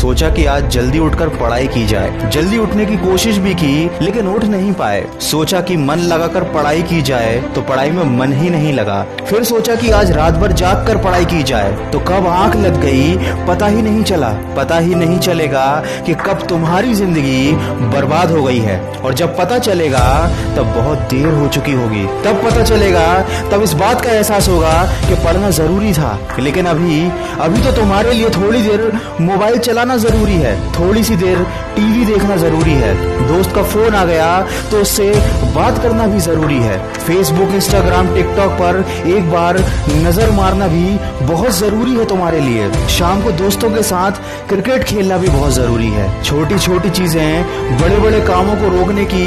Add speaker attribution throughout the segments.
Speaker 1: सोचा कि आज जल्दी उठकर पढ़ाई की जाए। जल्दी उठने की कोशिश भी की लेकिन उठ नहीं पाए। सोचा कि मन लगाकर पढ़ाई की जाए तो पढ़ाई में मन ही नहीं लगा। फिर सोचा कि आज रात भर जाग कर पढ़ाई की जाए तो कब आंख लग गई पता ही नहीं चला। पता ही नहीं चलेगा कि कब तुम्हारी जिंदगी बर्बाद हो गई है, और जब पता चलेगा तब बहुत देर हो चुकी होगी। तब पता चलेगा, तब इस बात का एहसास होगा कि पढ़ना जरूरी था। लेकिन अभी तो तुम्हारे लिए थोड़ी देर मोबाइल चलाना जरूरी है, थोड़ी सी देर टीवी देखना जरूरी है, दोस्त का फोन आ गया तो उससे बात करना भी जरूरी है, फेसबुक, इंस्टाग्राम, टिकटॉक पर एक बार नजर मारना भी बहुत जरूरी है तुम्हारे लिए। शाम को दोस्तों के साथ क्रिकेट खेलना भी बहुत जरूरी है। छोटी छोटी चीजें बड़े बड़े कामों को रोकने की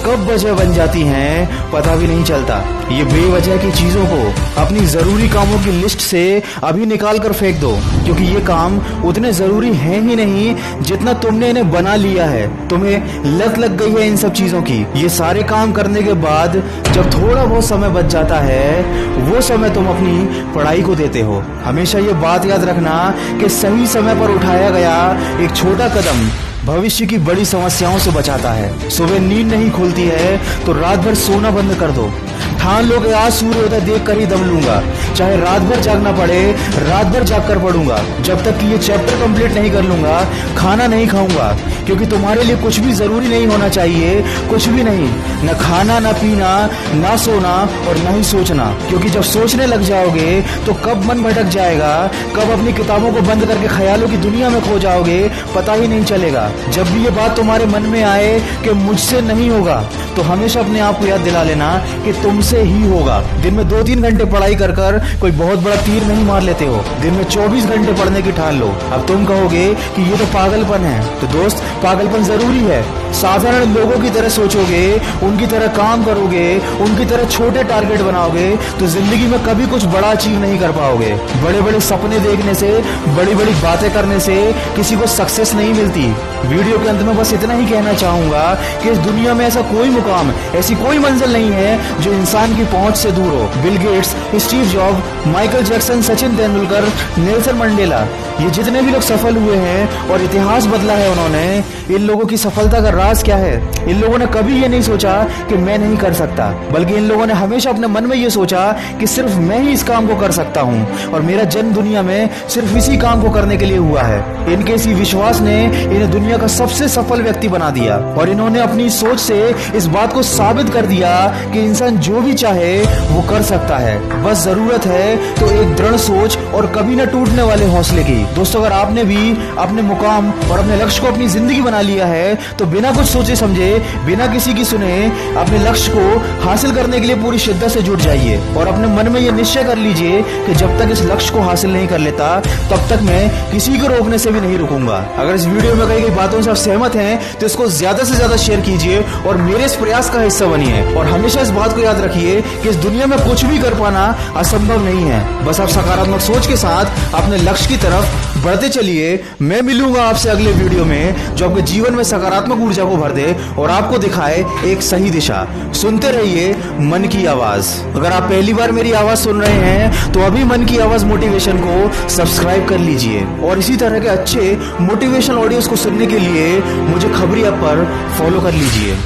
Speaker 1: कब वजह बन जाती हैं पता भी नहीं चलता। ये बेवजह की चीजों को अपनी जरूरी कामों की लिस्ट से अभी निकाल कर फेंक दो, क्योंकि ये काम उतने जरूरी हैं ही नहीं जितना तुमने इन्हें बना लिया है। तुम्हें लत लग गई है इन सब चीजों की। ये सारे काम करने के बाद जब थोड़ा बहुत समय बच जाता है, वो समय तुम अपनी पढ़ाई को देते हो। हमेशा ये बात याद रखना कि सही समय पर उठाया गया एक छोटा कदम भविष्य की बड़ी समस्याओं से बचाता है। सुबह नींद नहीं खुलती है तो रात भर सोना बंद कर दो। ठान लो कि आज सूर्योदय देख कर ही दम लूंगा, चाहे रात भर जागना पड़े, रात भर जाग कर पढ़ूंगा। जब तक कि ये चैप्टर कंप्लीट नहीं कर लूंगा खाना नहीं खाऊंगा, क्योंकि तुम्हारे लिए कुछ भी जरूरी नहीं होना चाहिए, कुछ भी नहीं, न खाना, न पीना, न सोना और न ही सोचना। क्योंकि जब सोचने लग जाओगे तो कब मन भटक जाएगा, कब अपनी किताबों को बंद करके ख्यालों की दुनिया में खो जाओगे पता ही नहीं चलेगा। जब भी ये बात तुम्हारे मन में आए कि मुझसे नहीं होगा, तो हमेशा अपने आप को याद दिला लेना कि तुमसे ही होगा। दिन में 2-3 घंटे पढ़ाई कर कर कोई बहुत बड़ा तीर नहीं मार लेते हो। दिन में 24 घंटे पढ़ने की ठान लो। अब तुम कहोगे कि ये तो पागलपन है, तो दोस्त पागलपन जरूरी है। साधारण लोगों की तरह सोचोगे, उनकी तरह काम करोगे, उनकी तरह छोटे टारगेट बनाओगे तो जिंदगी में कभी कुछ बड़ा अचीव नहीं कर पाओगे। बड़े बड़े सपने देखने से, बड़ी बड़ी बातें करने से किसी को सक्सेस नहीं मिलती। वीडियो के अंत में बस इतना ही कहना चाहूंगा कि इस दुनिया में ऐसा कोई मुकाम, ऐसी कोई मंजिल नहीं है जो इंसान की पहुंच से दूर हो। Bill Gates, Steve job, Michael Jackson, Sachin Tendulkar, Nelson Mandela, ये जितने भी लोग सफल हुए हैं और इतिहास बदला है उन्होंने, इन लोगों की सफलता का राज क्या है? इन लोगों ने कभी ये नहीं सोचा कि मैं नहीं कर सकता, बल्कि इन लोगों ने हमेशा अपने मन में ये सोचा कि सिर्फ मैं ही इस काम को कर सकता हूँ और मेरा जन्म दुनिया में सिर्फ इसी काम को करने के लिए हुआ है। इनके इसी विश्वास ने इन्हें दुनिया का सबसे सफल व्यक्ति बना दिया और इन्होंने अपनी सोच से इस बात को साबित कर दिया कि इंसान जो भी चाहे वो कर सकता है। बस जरूरत है तो एक दृढ़ सोच और कभी न टूटने वाले हौसले की। दोस्तों, अगर आपने भी अपने मुकाम और अपने लक्ष्य को अपनी जिंदगी बना लिया है तो बिना कुछ सोचे समझे, बिना किसी की सुने अपने लक्ष्य को हासिल करने के लिए पूरी शिद्दत से जुट जाइए और अपने मन में ये निश्चय कर लीजिए कि जब तक इस लक्ष्य को हासिल नहीं कर लेता तब तक मैं किसी को रोकने से भी नहीं रुकूंगा। अगर इस वीडियो में कही गई बातों से आप सहमत हैं तो इसको ज्यादा से ज्यादा शेयर कीजिए और मेरे इस प्रयास का हिस्सा बनिए। और हमेशा इस बात को याद रखिए कि इस दुनिया में कुछ भी कर पाना असंभव नहीं है। बस आप सकारात्मक सोच के साथ अपने लक्ष्य की तरफ बढ़ते चलिए। मैं मिलूंगा आपसे अगले वीडियो में जो आपके जीवन में सकारात्मक ऊर्जा को भर दे और आपको दिखाए एक सही दिशा। सुनते रहिए मन की आवाज। अगर आप पहली बार मेरी आवाज सुन रहे हैं तो अभी मन की आवाज मोटिवेशन को सब्सक्राइब कर लीजिए और इसी तरह के अच्छे मोटिवेशनल ऑडियोज को सुनने के लिए मुझे खबरी ऐप पर फॉलो कर लीजिए।